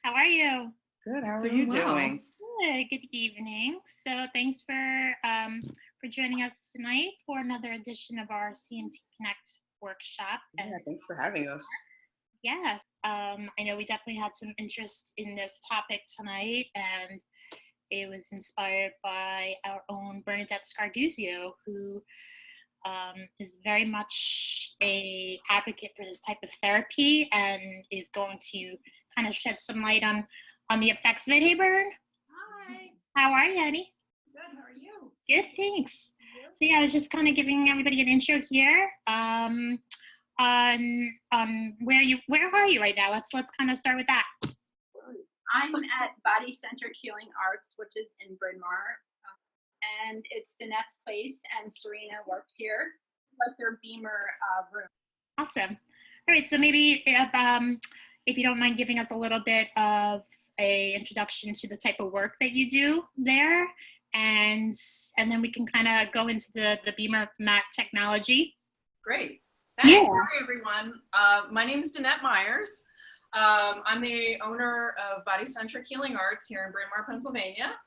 How are you? Good. How are Doing you well. doing? Good evening. So thanks for joining us tonight for another edition of our CMT Connect workshop. Yeah, thanks for having us. Yes, I know we definitely had some interest in this topic tonight, and it was inspired by our own Bernadette Scarduzio, who is very much a advocate for this type of therapy and is going to kind of shed some light on the effects of it. Hey, Bern. Hi. How are you, Eddie? Good. How are you? Good, thanks. So yeah, I was just kind of giving everybody an intro here on where are you right now? Let's kind of start with that. I'm at Body Centric Healing Arts, which is in Bryn Mawr, and it's Dennette's place, and Serena works here. It's like their Beamer room. Awesome. All right, so maybe if you don't mind giving us a little bit of a introduction to the type of work that you do there, and then we can kind of go into the Beamer mat technology. Great. Thanks. Yeah. Hi, everyone. My name is Dennette Myers. I'm the owner of Body Centric Healing Arts here in Bryn Mawr, Pennsylvania.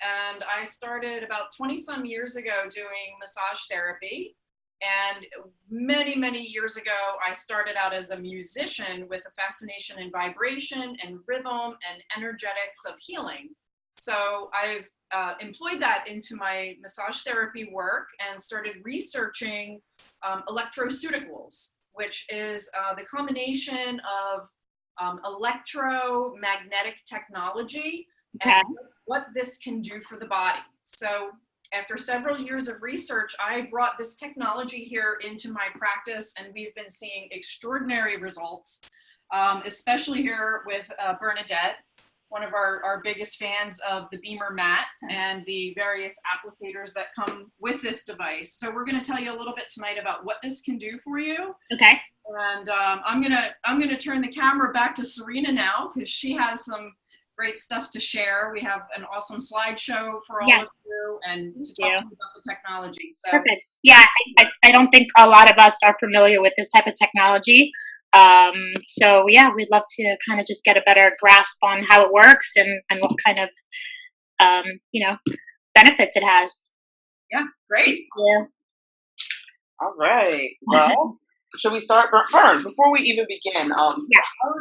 And I started about 20 some years ago doing massage therapy. And many, many years ago, I started out as a musician with a fascination in vibration and rhythm and energetics of healing. So I've employed that into my massage therapy work and started researching electroceuticals, which is the combination of electromagnetic technology and what this can do for the body. So after several years of research, I brought this technology here into my practice, and we've been seeing extraordinary results, especially here with Bernadette, one of our biggest fans of the Beamer mat and the various applicators that come with this device. So we're going to tell you a little bit tonight about what this can do for you. Okay. And I'm gonna turn the camera back to Serena now, because she has some great stuff to share. We have an awesome slideshow for all of you and to talk to you about the technology. So perfect. Yeah, I don't think a lot of us are familiar with this type of technology. So yeah, we'd love to kind of just get a better grasp on how it works and what kind of benefits it has. Yeah, great. Yeah. All right. Well, should we start? Bern, before we even begin, how are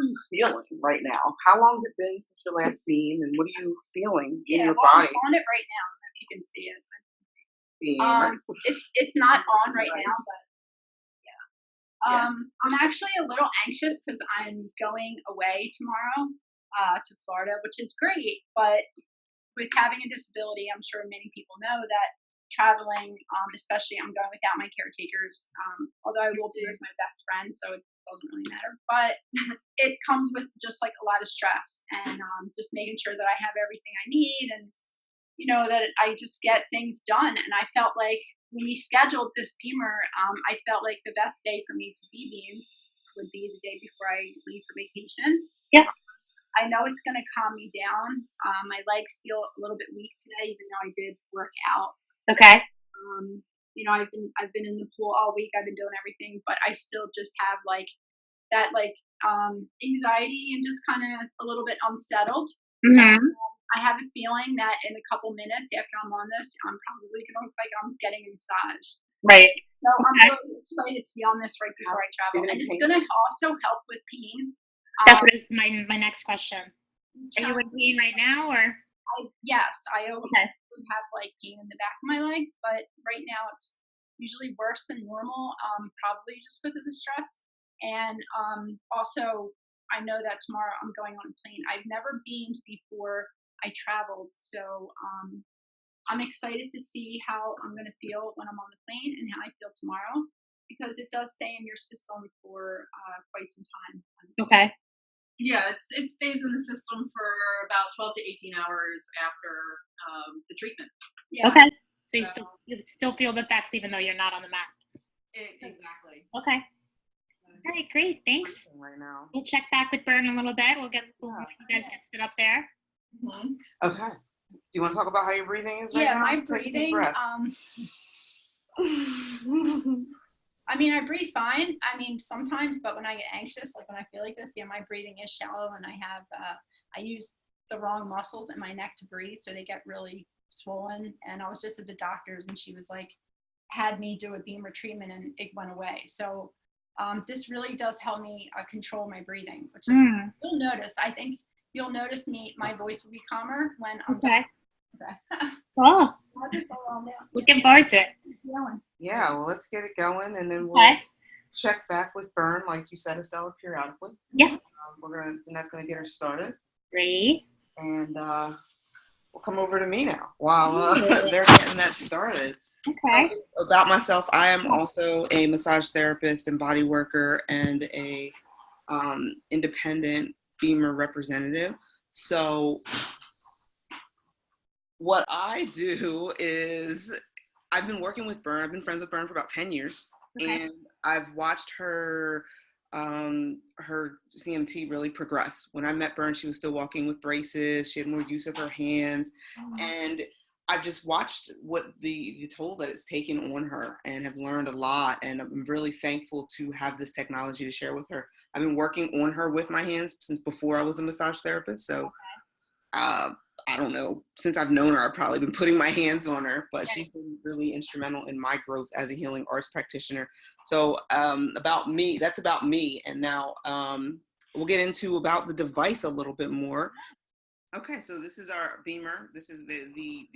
you feeling right now? How long has it been since your last beam, and what are you feeling in your body? I'm on it right now, if you can see it. It's not on right now, but I'm actually a little anxious because I'm going away tomorrow to Florida, which is great. But with having a disability, I'm sure many people know that traveling, especially I'm going without my caretakers, although I will be with my best friend, so it doesn't really matter. But it comes with just like a lot of stress and just making sure that I have everything I need and, that I just get things done. And I felt like when we scheduled this Beamer, I felt like the best day for me to be beamed would be the day before I leave for vacation. Yeah. I know it's going to calm me down. My legs feel a little bit weak today, even though I did work out. Okay. I've been in the pool all week. I've been doing everything, but I still just have that anxiety and just kind of a little bit unsettled. Mm-hmm. I have a feeling that in a couple minutes after I'm on this, I'm probably going to look like I'm getting a massage. Right. So I'm really excited to be on this right before I travel, and it's going to also help with pain. That's what is my next question. Are you in pain right now, or? Yes, I always have pain in the back of my legs, but right now it's usually worse than normal, probably just because of the stress. And also, I know that tomorrow I'm going on a plane. I've never beamed before I traveled, so I'm excited to see how I'm going to feel when I'm on the plane and how I feel tomorrow, because it does stay in your system for quite some time. Okay. Yeah, it stays in the system for about 12 to 18 hours after the treatment. Yeah. Okay. So you still feel the effects even though you're not on the mat. Exactly. Okay. All right, great. Thanks. Right now. We'll check back with Bern in a little bit. We'll you guys get stood up there. Mm-hmm. Okay. Do you want to talk about how your breathing is right now? Yeah, my breathing. I mean, I breathe fine. I mean, sometimes, but when I get anxious, like when I feel like this, my breathing is shallow, and I I use the wrong muscles in my neck to breathe, so they get really swollen. And I was just at the doctor's, and she was like, had me do a Bimmer treatment, and it went away. So this really does help me control my breathing, which is, you'll notice. I think you'll notice my voice will be calmer when I'm done. Okay. Cool. I'll just slow down. Looking forward to it. Yeah, well, let's get it going, and then we'll check back with Burn, like you said, Estella, periodically. Yeah. Dennette's gonna get her started. Great. And we'll come over to me now while they're getting that started. Okay. About myself, I am also a massage therapist and body worker and a independent Bimmer representative. So what I do is I've been working with Burn. I've been friends with Burn for about 10 years. Okay. And I've watched her CMT really progress. When I met Burn, she was still walking with braces. She had more use of her hands. And I've just watched what the toll that it's taken on her and have learned a lot. And I'm really thankful to have this technology to share with her. I've been working on her with my hands since before I was a massage therapist. So I don't know, since I've known her, I've probably been putting my hands on her, but she's been really instrumental in my growth as a healing arts practitioner. So about me, that's about me. And now we'll get into about the device a little bit more. Okay, so this is our Bimmer. This is the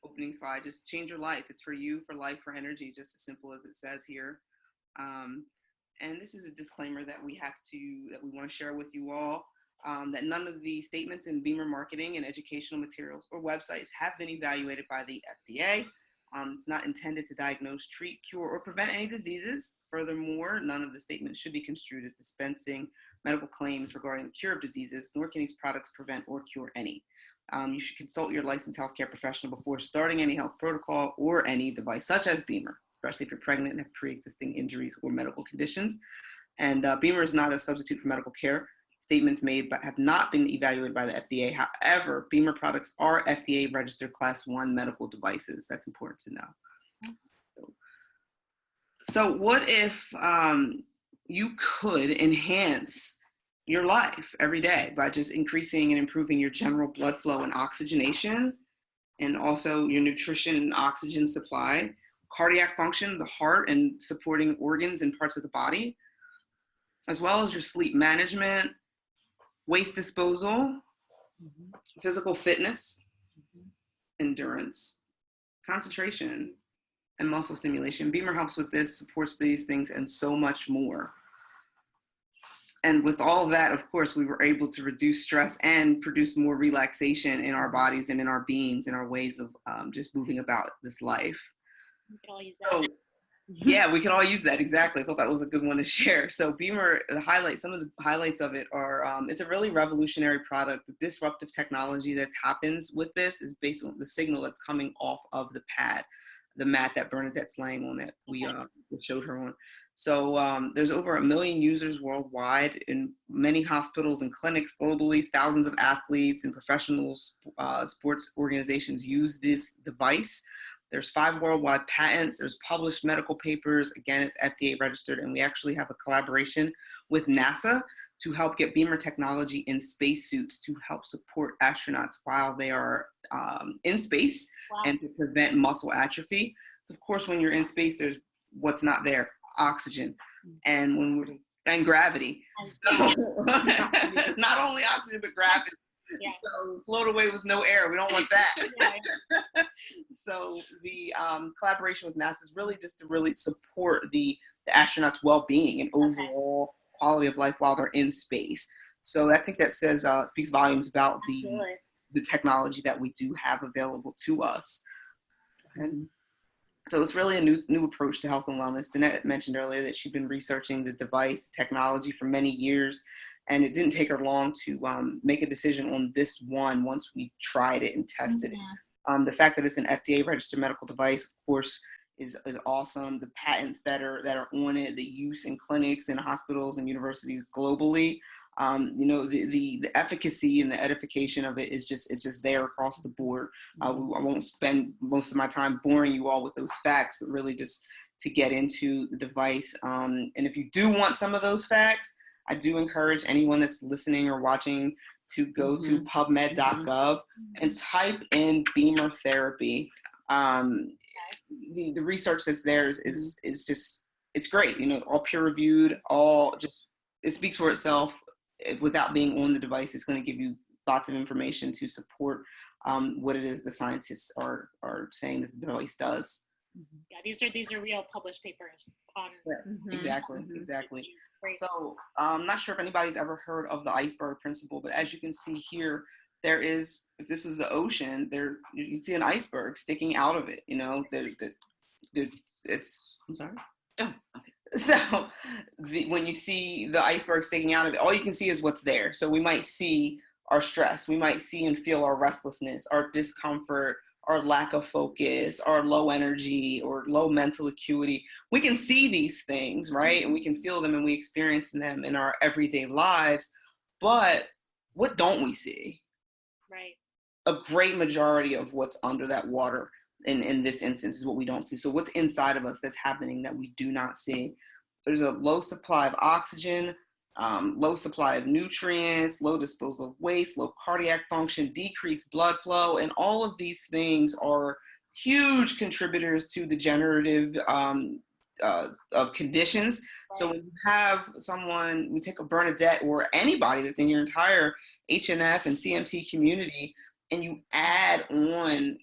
opening slide. Just change your life. It's for you, for life, for energy, just as simple as it says here. And this is a disclaimer that we want to share with you all. That none of the statements in Bimmer marketing and educational materials or websites have been evaluated by the FDA. It's not intended to diagnose, treat, cure, or prevent any diseases. Furthermore, none of the statements should be construed as dispensing medical claims regarding the cure of diseases, nor can these products prevent or cure any. You should consult your licensed healthcare professional before starting any health protocol or any device such as Bimmer, especially if you're pregnant and have pre-existing injuries or medical conditions. And Bimmer is not a substitute for medical care. Statements made but have not been evaluated by the FDA. However, Bimmer products are FDA registered Class 1 medical devices. That's important to know. So what if you could enhance your life every day by just increasing and improving your general blood flow and oxygenation, and also your nutrition and oxygen supply, cardiac function, the heart, and supporting organs and parts of the body, as well as your sleep management, waste disposal, physical fitness, endurance, concentration, and muscle stimulation. Bimmer helps with this, supports these things, and so much more. And with all of that, of course, we were able to reduce stress and produce more relaxation in our bodies and in our beings, in our ways of just moving about this life. We could all use that. So, yeah, we can all use that. Exactly. I thought that was a good one to share. So Bimmer, some of the highlights of it are, it's a really revolutionary product. The disruptive technology that happens with this is based on the signal that's coming off of the pad, the mat that Bernadette's laying on that we showed her on. So there's over 1 million users worldwide in many hospitals and clinics globally. Thousands of athletes and professionals, sports organizations use this device. There's 5 worldwide patents. There's published medical papers. Again, it's FDA registered, and we actually have a collaboration with NASA to help get Bimmer technology in spacesuits to help support astronauts while they are in space. Wow. And to prevent muscle atrophy. So of course, when you're in space, there's what's not there: oxygen, and gravity. So, not only oxygen, but gravity. Yeah. So float away with no air. We don't want that. Yeah. So the collaboration with NASA is really just to really support the astronauts' well-being and overall quality of life while they're in space. So I think that speaks volumes about the technology that we do have available to us. And so it's really a new approach to health and wellness. Dennette mentioned earlier that she'd been researching the device technology for many years, and it didn't take her long to make a decision on this one once we tried it and tested it. The fact that it's an FDA registered medical device, of course, is awesome. The patents that are on it, the use in clinics and hospitals and universities globally, the efficacy and the edification of it is just there across the board. I won't spend most of my time boring you all with those facts, but really just to get into the device. And if you do want some of those facts, I do encourage anyone that's listening or watching to go to pubmed.gov and type in Bimmer therapy. The research that's there is just, it's great, all peer reviewed, all just, it speaks for itself. Without being on the device, it's going to give you lots of information to support what it is the scientists are saying that the device does. Yeah, these are real published papers on. Exactly. Great. So I'm not sure if anybody's ever heard of the Iceburg Principle, but as you can see here, there is, if this was the ocean, there you'd see an iceberg sticking out of it. It's, I'm sorry. Oh, okay. So when you see the iceberg sticking out of it, all you can see is what's there. So we might see our stress, we might see and feel our restlessness, our discomfort, our lack of focus, our low energy or low mental acuity. We can see these things, right? And we can feel them and we experience them in our everyday lives. But what don't we see? Right. A great majority of what's under that water in this instance is what we don't see. So what's inside of us that's happening that we do not see? There's a low supply of oxygen, low supply of nutrients, low disposal of waste, low cardiac function, decreased blood flow, and all of these things are huge contributors to degenerative of conditions. Right. So when you have someone, we take a Bernadette or anybody that's in your entire HNF and CMT community, and you add on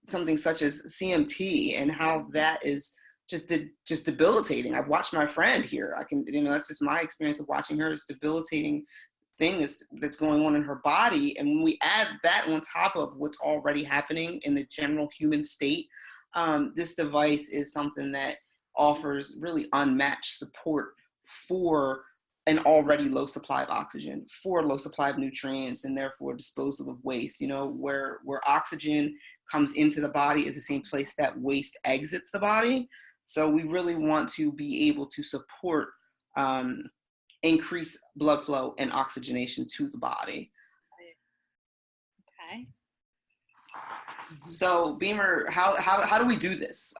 something such as CMT and how that is just debilitating. I've watched my friend here. I can, that's just my experience of watching her. It's debilitating thing that's going on in her body. And when we add that on top of what's already happening in the general human state, this device is something that offers really unmatched support for an already low supply of oxygen, for a low supply of nutrients, and therefore disposal of waste. Where oxygen comes into the body is the same place that waste exits the body. So we really want to be able to support increased blood flow and oxygenation to the body. Okay. So Bimmer, how do we do this?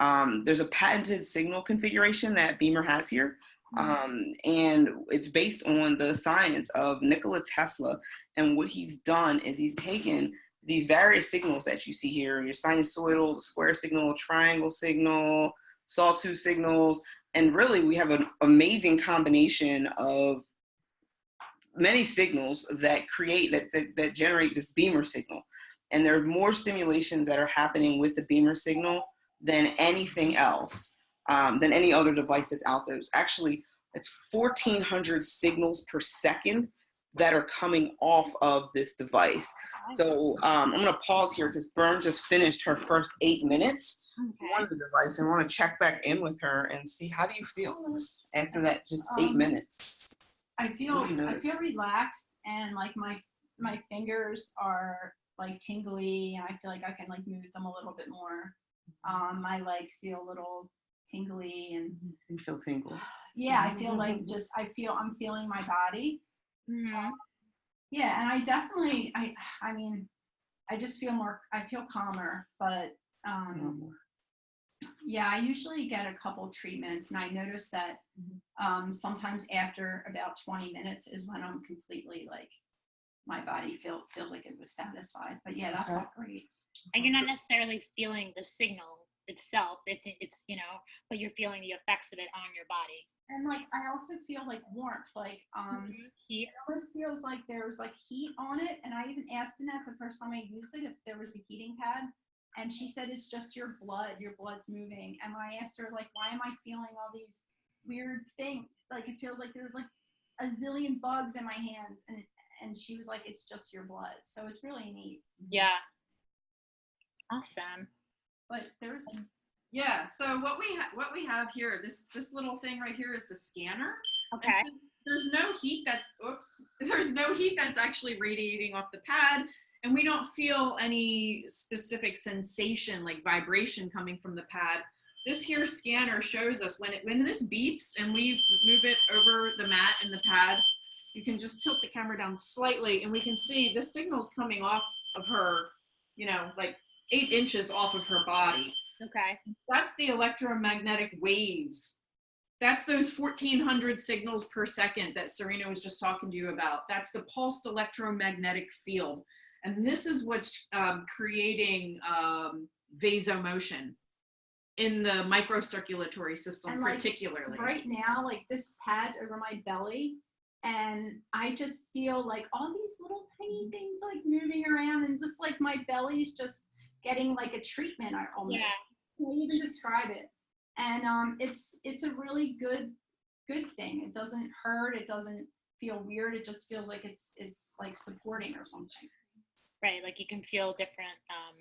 There's a patented signal configuration that Bimmer has here. And it's based on the science of Nikola Tesla. And what he's done is he's taken these various signals that you see here, your sinusoidal, the square signal, triangle signal, sawtooth signals, and really we have an amazing combination of many signals that create, that generate this Bimmer signal. And there are more stimulations that are happening with the Bimmer signal than anything else, than any other device that's out there. It's 1,400 signals per second that are coming off of this device. So I'm gonna pause here because Bern just finished her first 8 minutes on the device, and I want to check back in with her and see, how do you feel after that just 8 minutes? I feel relaxed, and like my fingers are like tingly, and I feel like I can like move them a little bit more. My legs feel a little tingly, and you feel tingles. Yeah, I feel like I'm feeling my body. Yeah, and I definitely, I mean, I just feel I feel calmer, but yeah, I usually get a couple treatments, and I notice that sometimes after about 20 minutes is when I'm completely like, my body feels like it was satisfied. But yeah, that felt great. And you're not necessarily feeling the signal itself, it's but you're feeling the effects of it on your body. And like I also feel like warmth, like heat. It almost feels like there's like heat on it. And I even asked Dennette the first time I used it if there was a heating pad, and she said it's just your blood's moving. And when I asked her like, why am I feeling all these weird things, like it feels like there's like a zillion bugs in my hands, and she was like, it's just your blood. So it's really neat. Yeah. Awesome. But there's so what we have here, this little thing right here is the scanner. Okay. And there's no heat that's actually radiating off the pad, and we don't feel any specific sensation like vibration coming from the pad. This here scanner shows us when this beeps and we move it over the mat and the pad. You can just tilt the camera down slightly, and we can see the signals coming off of her, like 8 inches off of her body. Okay. That's the electromagnetic waves That's those 1400 signals per second that Serena was just talking to you about. That's the pulsed electromagnetic field. And this is what's creating vaso motion in the microcirculatory system, And, like, particularly. Right now, like, this pad's over my belly, and I just feel like all these little tiny things like moving around, and just like my belly's just getting like a treatment. I almost can't even describe it. And it's a really good thing. It doesn't hurt. It doesn't feel weird. It just feels like it's like supporting or something. Right, like you can feel different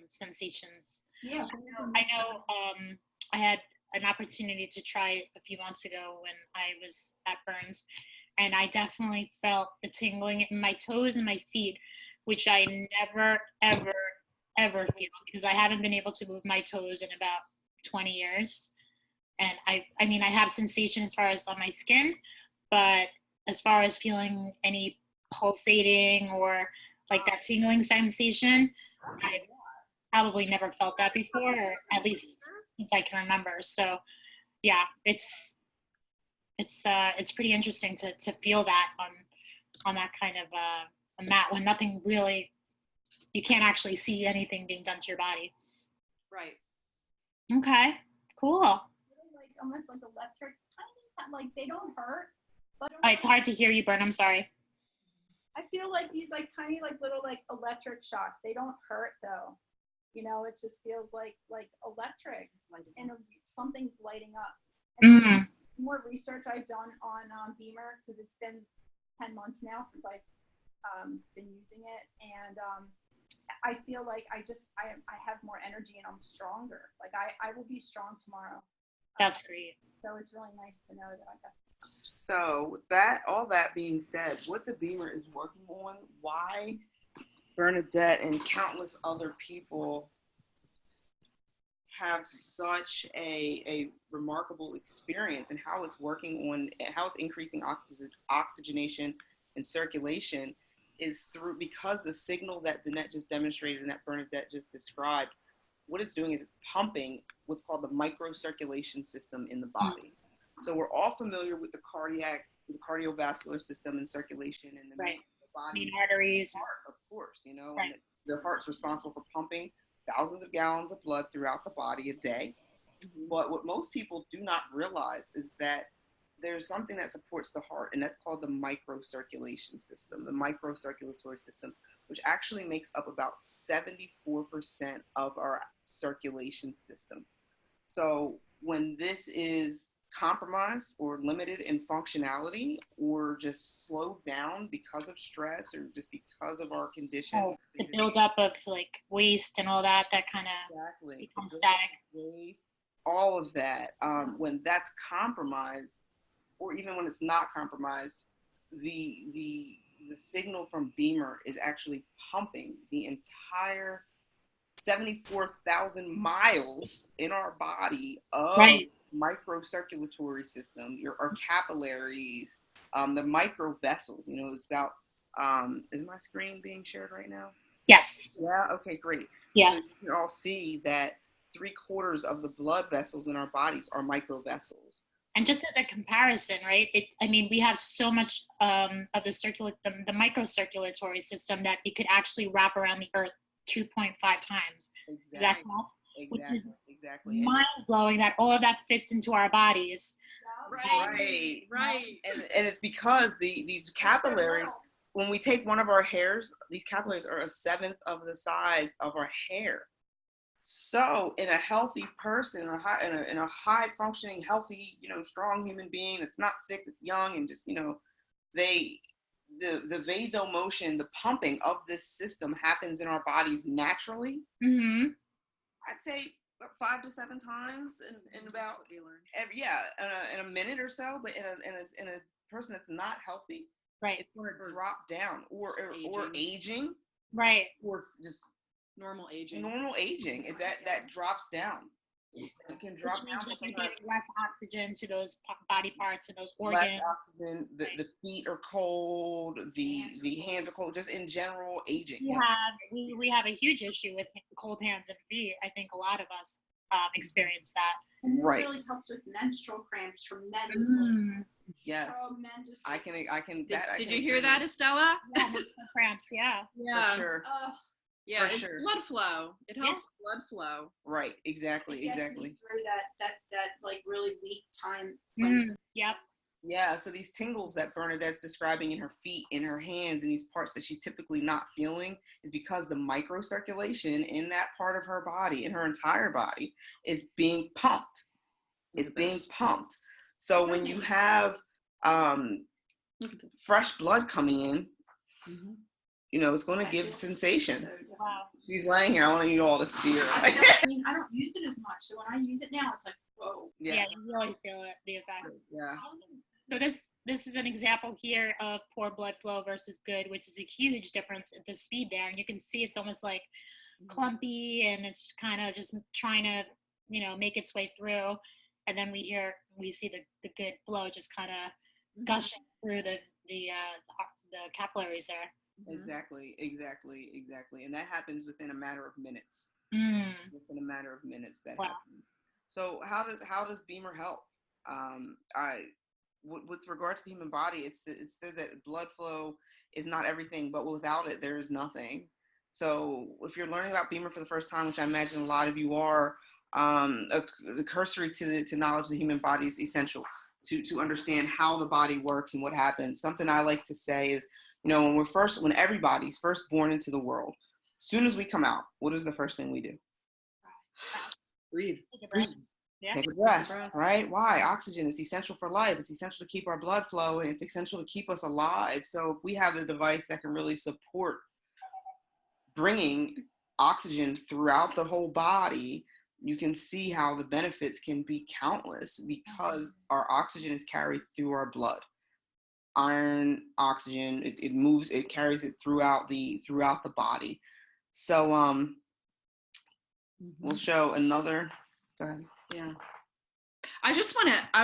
sensations. Yeah. I know I had an opportunity to try it a few months ago when I was at Burns, and I definitely felt the tingling in my toes and my feet, which I never, ever, ever feel, because I haven't been able to move my toes in about 20 years. And I mean, I have sensation as far as on my skin, but as far as feeling any pulsating or like that tingling sensation, I've probably never felt that before, or at least since I can remember. So yeah, it's pretty interesting to feel that on that kind of a mat when nothing really, you can't actually see anything being done to your body. Right. Okay, cool. Like almost like electric, tiny, like they don't hurt. But It's hard to hear you, Bern. I'm sorry. I feel like these like tiny like little like electric shocks. They don't hurt though. You know, it just feels like electric, and something's lighting up. And more research I've done on Bimmer, because it's been 10 months now since I've been using it, and I feel like I have more energy and I'm stronger. Like I will be strong tomorrow. That's great. So it's really nice to know that I got. So all that being said, what the Bimmer is working on, why Bernadette and countless other people have such a remarkable experience, and how it's working on, how it's increasing oxygenation and circulation, is because the signal that Dennette just demonstrated and that Bernadette just described, what it's doing is it's pumping what's called the microcirculation system in the body. So we're all familiar with the cardiovascular system and circulation and the body, arteries, the heart, of course, you know, right. And the heart's responsible for pumping thousands of gallons of blood throughout the body a day. But what most people do not realize is that there's something that supports the heart, and that's called the microcirculation system, the microcirculatory system, which actually makes up about 74% of our circulation system. So when this is compromised or limited in functionality, or just slowed down because of stress or just because of our condition, the buildup of like waste and all that kind of becomes static. Waste, all of that, when that's compromised, or even when it's not compromised, the signal from Bimmer is actually pumping the entire 74,000 miles in our body of microcirculatory system, our capillaries, the micro vessels. You know, it's about, is my screen being shared right now? Yes. Yeah, okay, great. Yeah. So you can all see that 3/4 of the blood vessels in our bodies are micro vessels. And just as a comparison, right? I mean, we have so much of the microcirculatory system that it could actually wrap around the Earth 2.5 times. Exactly. Is that correct? Exactly. Mind blowing that all of that fits into our bodies. Right. And it's because these capillaries, when we take one of our hairs, these capillaries are 1/7 of the size of our hair. So in a healthy person, in a high functioning, healthy, you know, strong human being that's not sick, that's young, and just, you know, the vaso motion, the pumping of this system happens in our bodies naturally. I'd say 5 to 7 times in about in a minute or so. But in a person that's not healthy, it's going to drop down, or aging, right, or just normal aging. That drops down. It can drop down. Which means you're getting less oxygen to those body parts and those organs. Less oxygen. The feet are cold. The hands are cold. Just in general, aging. We have a huge issue with cold hands and feet. I think a lot of us. experience that. And this Right. really helps with menstrual cramps tremendously. Yes. Tremendously. I can. Did you hear that, Estella? Yeah, menstrual cramps. Yeah. Yeah. For sure. Yeah, For it's sure. blood flow. It helps blood flow. Right. Exactly. It gets Exactly. me through that like really weak time. Yep. Yeah, so these tingles that Bernadette's describing in her feet, in her hands, and these parts that she's typically not feeling is because the microcirculation in that part of her body, in her entire body, is being pumped. It's being pumped. So when you have fresh blood coming in, you know, it's going to give sensation. Wow. She's laying here. I want you all to see her. I don't use it as much. So when I use it now, it's like, whoa. Yeah, you really feel it, the effect. Yeah. So this is an example here of poor blood flow versus good, which is a huge difference at the speed there. And you can see it's almost like clumpy, and it's kind of just trying to, you know, make its way through. And then we see the good flow just kind of gushing through the capillaries there. Exactly. And that happens within a matter of minutes. Within a matter of minutes that happens. So how does Bimmer help? With regards to the human body, it's said that blood flow is not everything, but without it, there is nothing. So if you're learning about Bimmer for the first time, which I imagine a lot of you are, the cursory to knowledge of the human body is essential to understand how the body works and what happens. Something I like to say is, you know, when everybody's first born into the world, as soon as we come out, what is the first thing we do? Breathe. Yeah. Take a breath, right? Why? Oxygen is essential for life. It's essential to keep our blood flowing. It's essential to keep us alive. So if we have a device that can really support bringing oxygen throughout the whole body, you can see how the benefits can be countless because our oxygen is carried through our blood. Iron, oxygen, it moves, it carries it throughout the body. So we'll show another. Go ahead. Yeah. I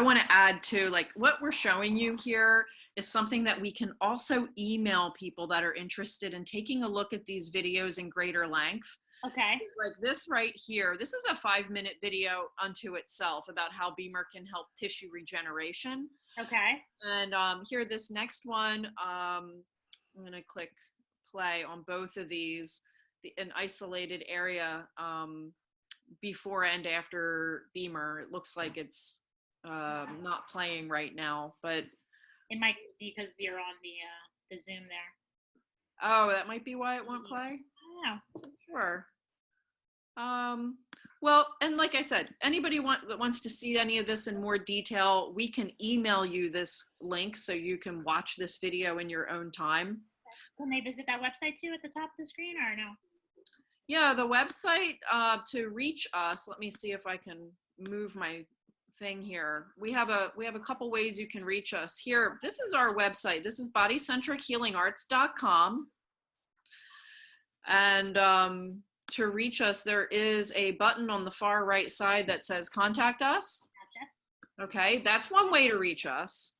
want to add to, like, what we're showing you here is something that we can also email people that are interested in taking a look at these videos in greater length. Okay. It's like this right here. This is a 5-minute video unto itself about how Bimmer can help tissue regeneration. Okay. And here, this next one, I'm going to click play on both of these, an isolated area before and after Bimmer. It looks like it's not playing right now, but it might be because you're on the Zoom there. Oh, that might be why it won't play. Yeah. Sure. Well, and like I said, anybody that wants to see any of this in more detail, we can email you this link so you can watch this video in your own time. Can they visit that website too at the top of the screen, or no? Yeah, the website to reach us. Let me see if I can move my thing here. We have a couple ways you can reach us. Here, this is our website. This is bodycentrichealingarts.com. And to reach us, there is a button on the far right side that says contact us. Gotcha. Okay, that's one way to reach us.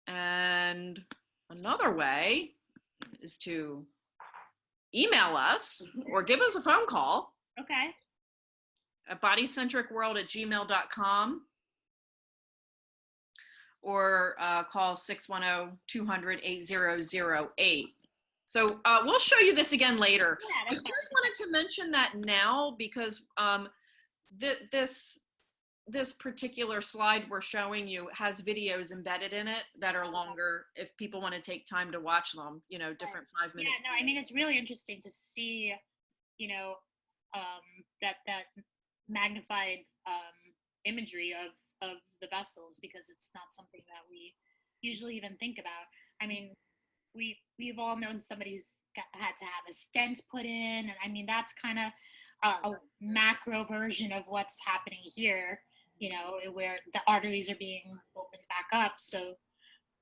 And another way is to email us or give us a phone call. Okay. At bodycentricworld@gmail.com, or call 610-200-8008. So we'll show you this again later. Yeah, I just wanted to mention that now because this particular slide we're showing you has videos embedded in it that are longer if people want to take time to watch them, you know, different 5-minute. Yeah, no, I mean, it's really interesting to see, you know, that magnified imagery of the vessels, because it's not something that we usually even think about. I mean, we've all known somebody who's had to have a stent put in, and I mean, that's kind of a macro version of what's happening here, you know, where the arteries are being opened back up. So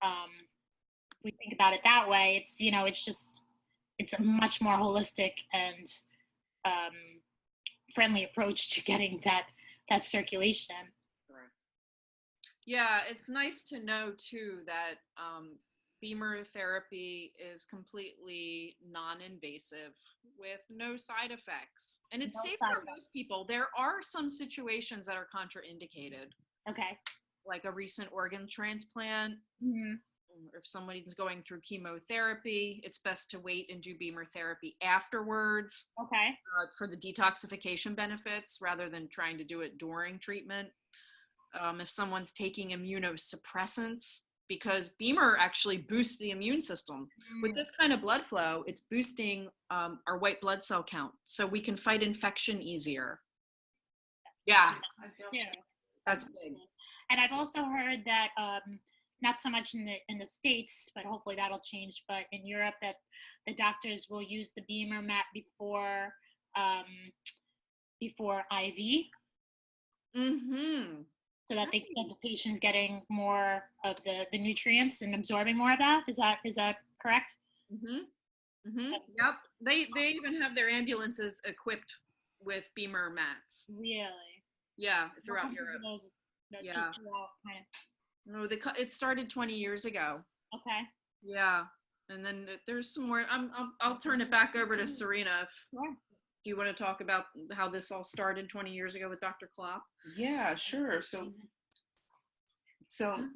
if we think about it that way, it's, you know, it's a much more holistic and friendly approach to getting that circulation. Yeah, it's nice to know too that Bimmer therapy is completely non-invasive with no side effects. And it's safe for most people. There are some situations that are contraindicated. Okay. Like a recent organ transplant. Mm-hmm. Or if somebody's going through chemotherapy, it's best to wait and do Bimmer therapy afterwards. Okay. For the detoxification benefits rather than trying to do it during treatment. If someone's taking immunosuppressants, because Bimmer actually boosts the immune system. With this kind of blood flow, it's boosting our white blood cell count, so we can fight infection easier. Yeah, I feel that's big. And I've also heard that not so much in the States, but hopefully that'll change. But in Europe, that the doctors will use the Bimmer mat before IV. Mm-hmm. So that they get the patients getting more of the nutrients and absorbing more of that. Is that correct? Mm-hmm. Mm-hmm. Yep. They even have their ambulances equipped with Bimmer mats. Really? Yeah, throughout Europe. Yeah. Just throughout, kind of. No, it started 20 years ago. Okay. Yeah, and then there's some more. I'll turn it back over to Serena. Sure. Do you want to talk about how this all started 20 years ago with Dr. Klopp? Yeah, sure. So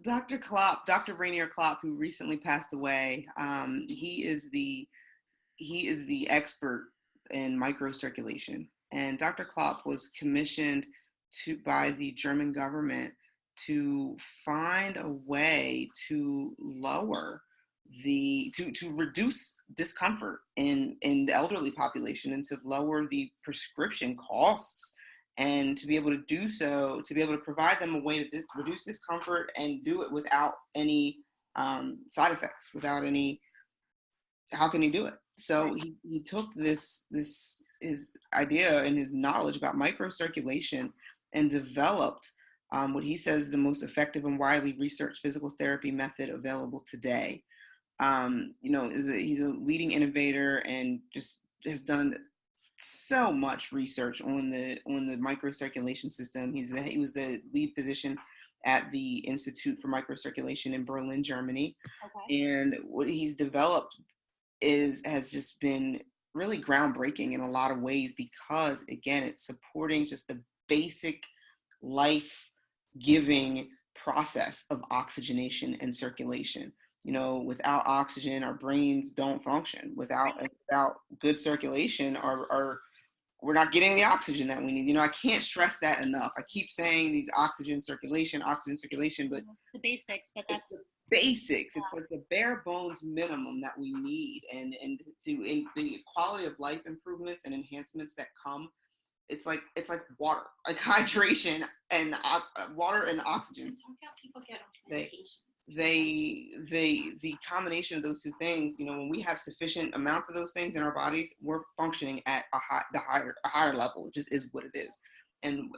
Dr. Klopp, Dr. Rainier Klopp, who recently passed away, he is the expert in microcirculation. And Dr. Klopp was commissioned by the German government to find a way to lower to reduce discomfort in the elderly population and to lower the prescription costs, and to be able to do so, to be able to provide them a way to reduce discomfort and do it without any side effects, without any, how can you do it? So he took his idea and his knowledge about microcirculation and developed what he says is the most effective and widely researched physical therapy method available today. He's a leading innovator and just has done so much research on the microcirculation system. He was the lead physician at the Institute for Microcirculation in Berlin, Germany. Okay. And what he's developed has just been really groundbreaking in a lot of ways, because again, it's supporting just the basic life-giving process of oxygenation and circulation. Without oxygen, our brains don't function. Without good circulation, we're not getting the oxygen that we need. I can't stress that enough. I keep saying these oxygen circulation, but it's the basics, but that's the basics. It's like the bare bones minimum that we need, and the quality of life improvements and enhancements that come. It's like water, like hydration and water and oxygen. Talk how people get on medications. The combination of those two things, when we have sufficient amounts of those things in our bodies, we're functioning at a higher level. It just is what it is. And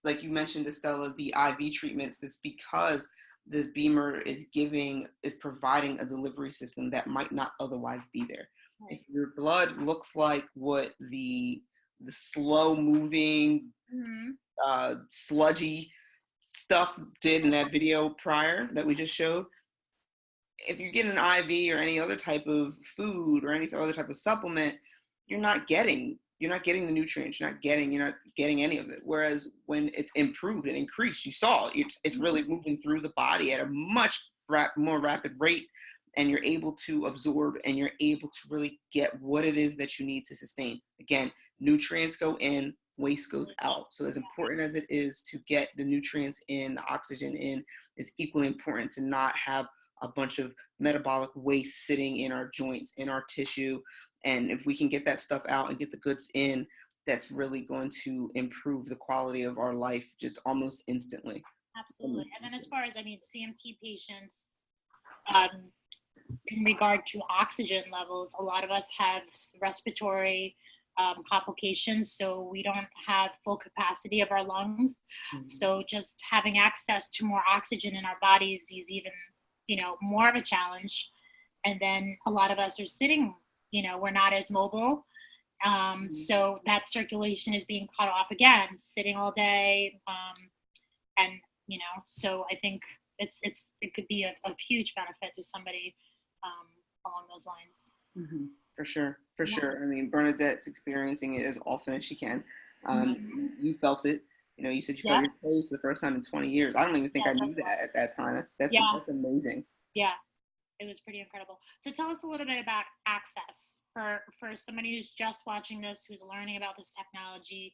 like you mentioned, Estella, the IV treatments, that's because this Bimmer is providing a delivery system that might not otherwise be there. Right. If your blood looks like what the slow moving, sludgy stuff did in that video prior that we just showed, if you get an IV or any other type of food or any other type of supplement, you're not getting the nutrients, you're not getting any of it. Whereas when it's improved and increased, you saw it's really moving through the body at a much more rapid rate, and you're able to absorb and you're able to really get what it is that you need to sustain. Again, nutrients go in, waste goes out. So as important as it is to get the nutrients in, the oxygen in, it's equally important to not have a bunch of metabolic waste sitting in our joints, in our tissue. And if we can get that stuff out and get the goods in, that's really going to improve the quality of our life just almost instantly. Absolutely. And then as far as, CMT patients, in regard to oxygen levels, a lot of us have respiratory complications, so we don't have full capacity of our lungs. Mm-hmm. So just having access to more oxygen in our bodies is even, more of a challenge. And then a lot of us are sitting, we're not as mobile. So that circulation is being cut off again, sitting all day. So I think it could be of huge benefit to somebody along those lines. Mm-hmm. For sure. I mean, Bernadette's experiencing it as often as she can. You felt it. You know, you said you felt your toes for the first time in 20 years. I don't even think I knew that at that time. That's amazing. Yeah, it was pretty incredible. So tell us a little bit about access for somebody who's just watching this, who's learning about this technology.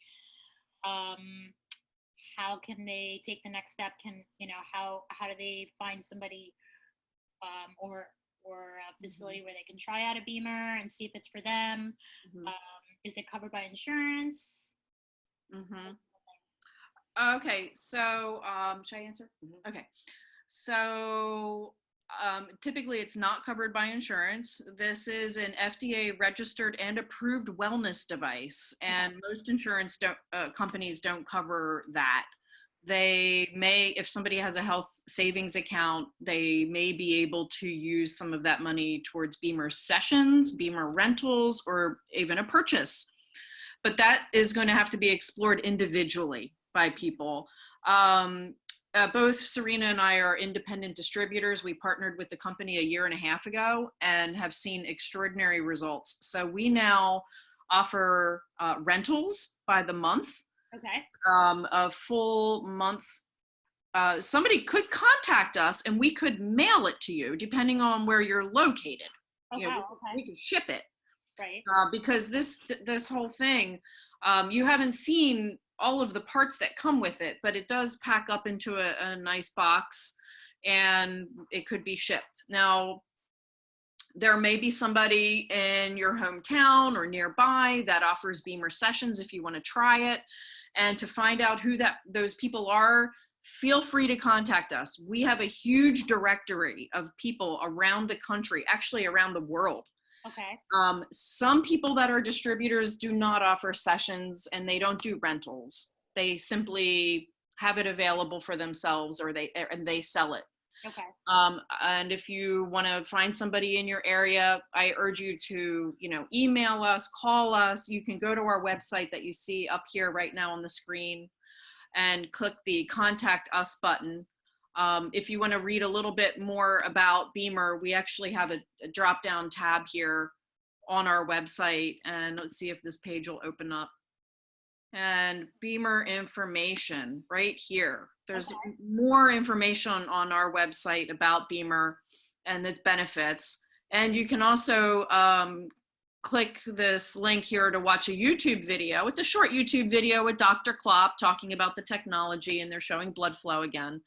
How can they take the next step? How do they find somebody or a facility where they can try out a Bimmer and see if it's for them? Is it covered by insurance? Okay, so should I answer? Okay, so typically it's not covered by insurance. This is an FDA registered and approved wellness device, and most insurance companies don't cover that. They may, if somebody has a health savings account, they may be able to use some of that money towards Bimmer sessions, Bimmer rentals, or even a purchase. But that is going to have to be explored individually by people. Both Serena and I are independent distributors. We partnered with the company 1.5 years ago and have seen extraordinary results. So we now offer rentals by the month. Okay. A full month. Somebody could contact us and we could mail it to you depending on where you're located. We could ship it. Right. Because this whole thing, you haven't seen all of the parts that come with it, but it does pack up into a nice box and it could be shipped. Now, there may be somebody in your hometown or nearby that offers Bimmer sessions if you want to try it. And to find out who those people are, feel free to contact us. We have a huge directory of people around the country, actually around the world. Okay. Some people that are distributors do not offer sessions and they don't do rentals. They simply have it available for themselves or they sell it. Okay. And if you want to find somebody in your area, I urge you to, email us, call us. You can go to our website that you see up here right now on the screen and click the Contact Us button. If you want to read a little bit more about Bimmer, we actually have a drop-down tab here on our website. And let's see if this page will open up. And Bimmer information right here. There's more information on our website about Bimmer and its benefits. And you can also click this link here to watch a YouTube video. It's a short YouTube video with Dr. Klopp talking about the technology, and they're showing blood flow again.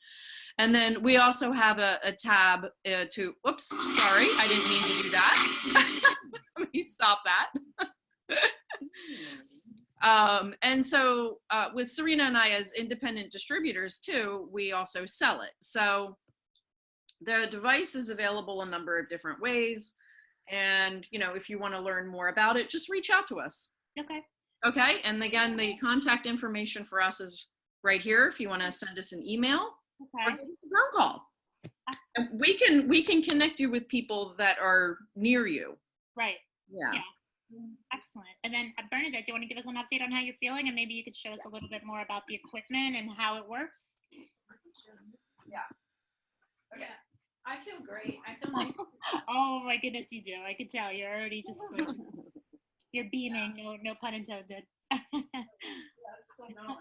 And then we also have a tab oops, sorry, I didn't mean to do that. Let me stop that. And so with Serena and I as independent distributors too, we also sell it. So the device is available a number of different ways. And, if you want to learn more about it, just reach out to us. Okay. And again, the contact information for us is right here. If you want to send us an email or give us a phone call. And we can connect you with people that are near you. Right. Yeah. Excellent. And then Bernadette, do you want to give us an update on how you're feeling, and maybe you could show us a little bit more about the equipment and how it works? Yeah. Okay. I feel great. I feel nice. Oh my goodness, you do. I could tell you're already just you're beaming. Yeah. No pun intended. Yeah, it's still going. All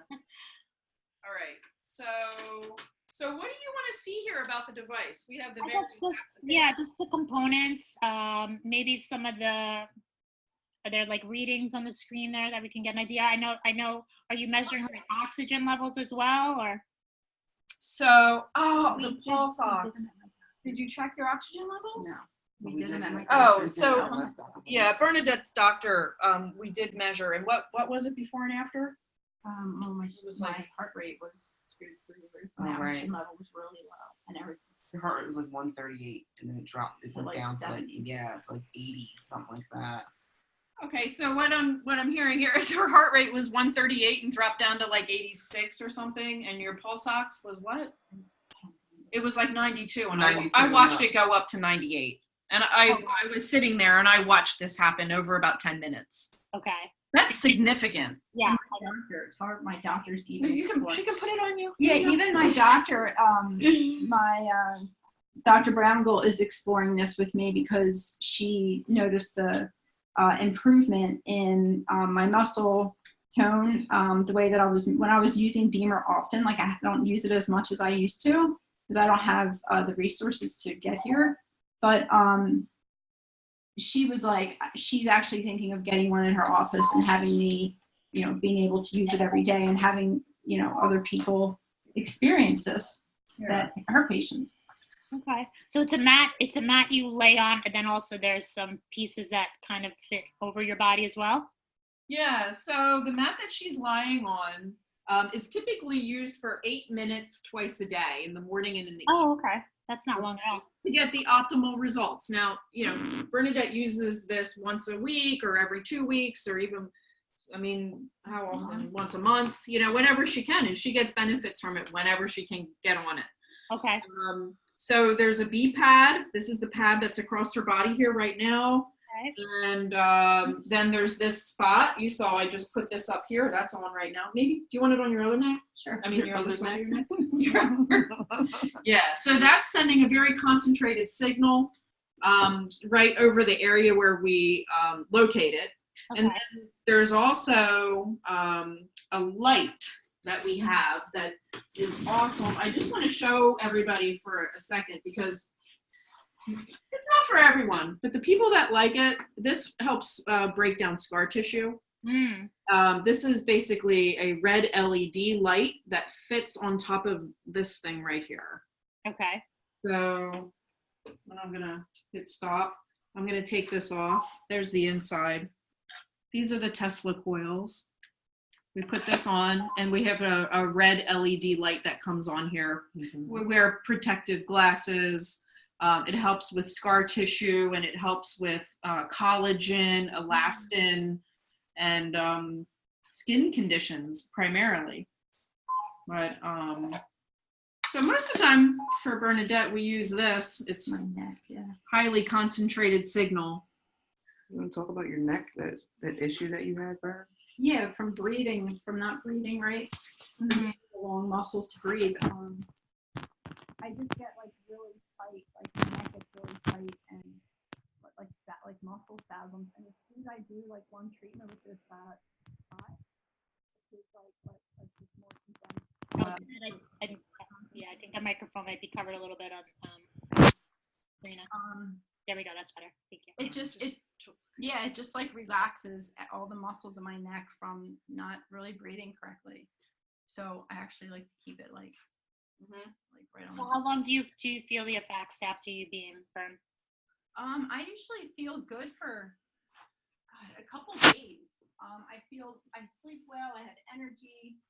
right. So what do you want to see here about the device? We have the just the components. Maybe some of the. Are there like readings on the screen there that we can get an idea? I know. Are you measuring her oxygen levels as well, or? So, the pulse ox. Did you check your oxygen levels? No. We didn't. Yeah, Bernadette's doctor. We did measure, and what was it before and after? My heart rate was through the roof. My oxygen level was really low, and everything. Your heart rate was like 138, and then it dropped. It went down to 70s. to like 80, something like that. Okay, so what I'm hearing here is her heart rate was 138 and dropped down to like 86 or something, and your pulse ox was what? It was like 92, and 92, I watched it go up to 98. And I was sitting there and I watched this happen over about 10 minutes. Okay. That's significant. Yeah. My doctor's even. She can put it on you. Yeah, even my doctor, Dr. Browngill is exploring this with me because she noticed the improvement in my muscle tone, the way that when I was using Bimmer often, like I don't use it as much as I used to because I don't have the resources to get here. But she was like, she's actually thinking of getting one in her office and having me, being able to use it every day and having, other people experience this, that her patients. Okay. So it's a mat you lay on, and then also there's some pieces that kind of fit over your body as well? Yeah, so the mat that she's lying on is typically used for 8 minutes twice a day, in the morning and in the evening. Oh, okay. That's not long at all. To get the optimal results. Now, Bernadette uses this once a week or every 2 weeks, or even, how often? Once a month, whenever she can, and she gets benefits from it whenever she can get on it. Okay. So there's a B pad. This is the pad that's across her body here right now. Okay. And then there's this spot. You saw I just put this up here. That's on right now. Maybe, do you want it on your other neck? Sure. Your other side of your neck? Yeah, so that's sending a very concentrated signal right over the area where we locate it. Okay. And then there's also a light that we have that is awesome. I just want to show everybody for a second because it's not for everyone, but the people that like it, this helps break down scar tissue. This is basically a red LED light that fits on top of this thing right here. Okay. So when I'm gonna hit stop, I'm gonna take this off. There's the inside. These are the Tesla coils. We put this on, and we have a red LED light that comes on here. We wear protective glasses. It helps with scar tissue, and it helps with collagen, elastin, and skin conditions primarily. But so most of the time for Bernadette, we use this. It's my neck, yeah. Highly concentrated signal. You want to talk about your neck, that issue that you had, Bern? Yeah, from not breathing right. The long muscles to breathe. I just get like really tight, like my neck gets really tight, and like muscle spasms. And as soon as I do like one treatment with this spot, it's like just more intense. I think the microphone might be covered a little bit on Serena. There we go. That's better. Thank you. It just like relaxes all the muscles in my neck from not really breathing correctly. So I actually like to keep it like right on. Well, how long do you feel the effects after you being burned? I usually feel good for a couple days. I sleep well. I have energy.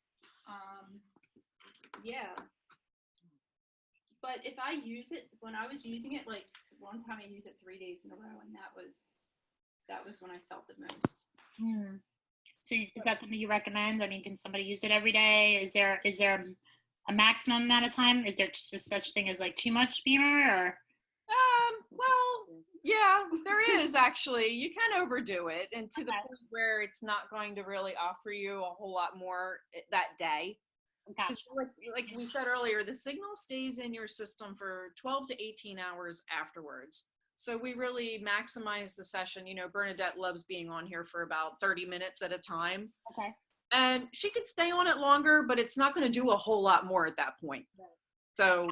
Yeah. But if I use it, when I was using it, like one time I used it 3 days in a row, and that was when I felt it most. So is that something you recommend? I mean, can somebody use it every day? Is there a maximum amount of time? Is there just such thing as like too much Bimmer, or? Well, yeah, there is actually. You can overdo it, and to the point where it's not going to really offer you a whole lot more that day. Gotcha. Like we said earlier, the signal stays in your system for 12 to 18 hours afterwards. So we really maximize the session. Bernadette loves being on here for about 30 minutes at a time. Okay. And she could stay on it longer, but it's not going to do a whole lot more at that point. Right. So,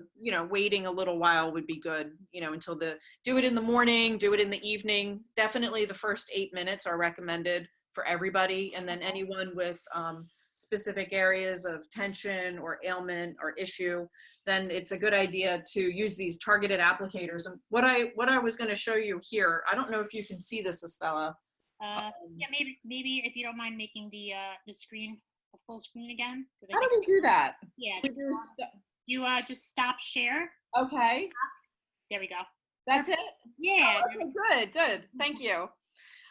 waiting a little while would be good, until do it in the morning, do it in the evening. Definitely the first 8 minutes are recommended for everybody. And then anyone with specific areas of tension or ailment or issue, then it's a good idea to use these targeted applicators. And what I was going to show you here, I don't know if you can see this, Estella. Yeah, maybe if you don't mind making the screen a full screen again. How do we do that? Yeah, you just stop share. Okay. There we go. That's it? Yeah. Oh, okay, good. Thank you.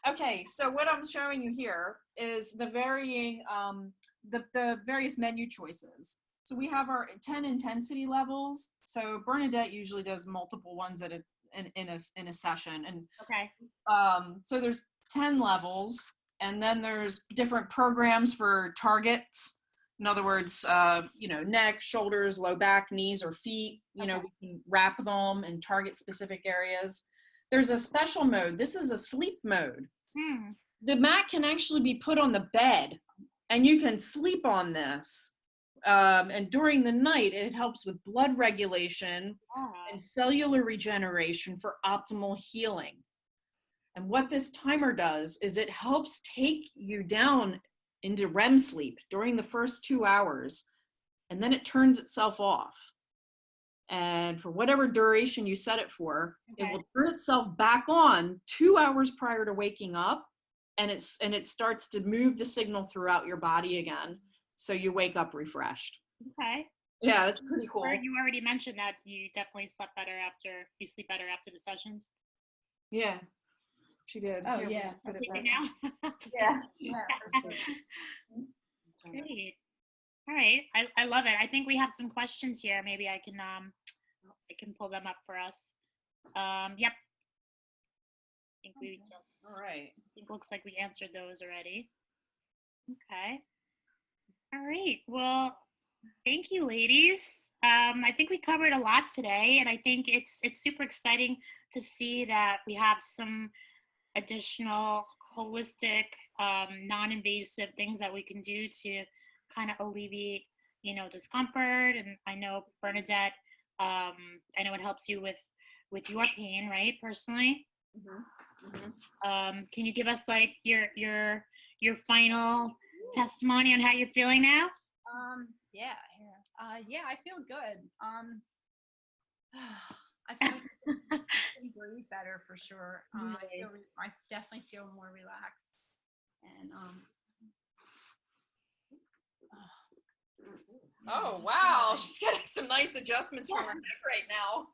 Okay, so what I'm showing you here is the varying, the various menu choices. So we have our 10 intensity levels. So Bernadette usually does multiple ones in a session, and okay. So there's 10 levels. And then there's different programs for targets. In other words, neck, shoulders, low back, knees, or feet. We can wrap them and target specific areas. There's a special mode. This is a sleep mode. The mat can actually be put on the bed, and you can sleep on this. And during the night, it helps with blood regulation and cellular regeneration for optimal healing. And what this timer does is it helps take you down into REM sleep during the first 2 hours, and then it turns itself off. And for whatever duration you set it for, it will turn itself back on 2 hours prior to waking up, and it starts to move the signal throughout your body again, so you wake up refreshed. Okay. Yeah, that's pretty cool. You already mentioned that you definitely sleep better after the sessions. Yeah. She did. Oh, yeah. Now? Yeah. Great. All right. I love it. I think we have some questions here. Maybe I can pull them up for us. Yep. I think we just. All right. I think it looks like we answered those already. Okay. All right. Well, thank you, ladies. I think we covered a lot today, and I think it's super exciting to see that we have some additional holistic, non-invasive things that we can do to kind of alleviate, discomfort. And I know Bernadette, I know it helps you with your pain, right? Personally. Can you give us like your final testimony on how you're feeling now? Yeah, I feel good. I feel like I can breathe better for sure. I definitely feel more relaxed. And oh wow, she's getting some nice adjustments from her neck right now.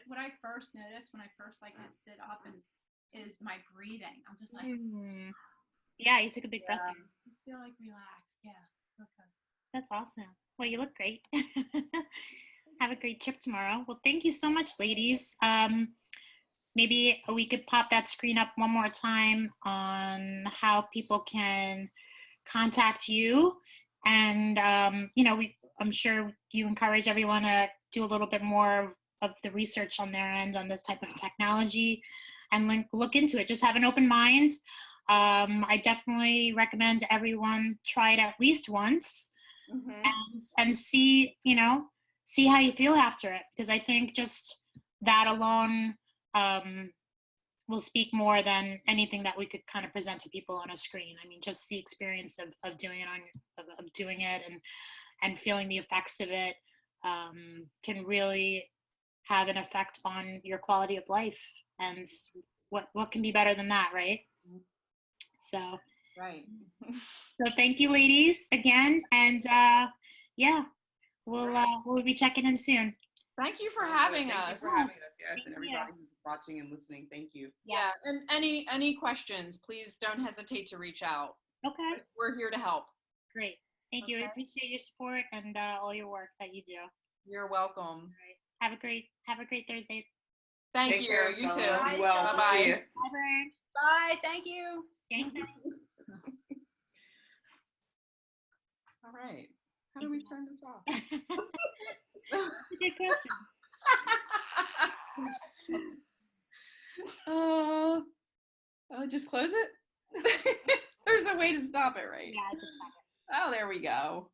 What I first noticed when I first sit up and is my breathing. I'm just like, yeah, you took a big breath. Just feel like relaxed. Yeah. Okay. That's awesome. Well, you look great. Have a great trip tomorrow. Well, thank you so much, ladies. Maybe we could pop that screen up one more time on how people can contact you. And, I'm sure you encourage everyone to do a little bit more of the research on their end on this type of technology and look into it. Just have an open mind. I definitely recommend everyone try it at least once. And see how you feel after it, because I think just that alone will speak more than anything that we could kind of present to people on a screen. I mean, just the experience of doing it and feeling the effects of it can really have an effect on your quality of life. And what can be better than that, right? So right. So thank you, ladies, again, and we'll be checking in soon. Thank you for having us. Thank you for having us, yes, and everybody who's watching and listening. Thank you. Yeah, and any questions, please don't hesitate to reach out. Okay. We're here to help. Great. Thank you. I appreciate your support and all your work that you do. You're welcome. All right. Have a great Thursday. Thank you. Care, you too. Be well. Bye-bye. See you. Bye. Bye. Thank you. Thanks. All right. How do we turn this off? That's a good question. Just close it? There's a way to stop it, right? Yeah, I just stop it. Oh, there we go.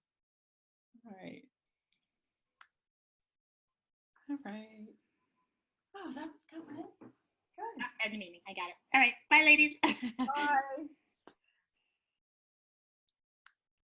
All right. All right. Oh, that went good. End the meeting. I got it. All right. Bye, ladies. Bye.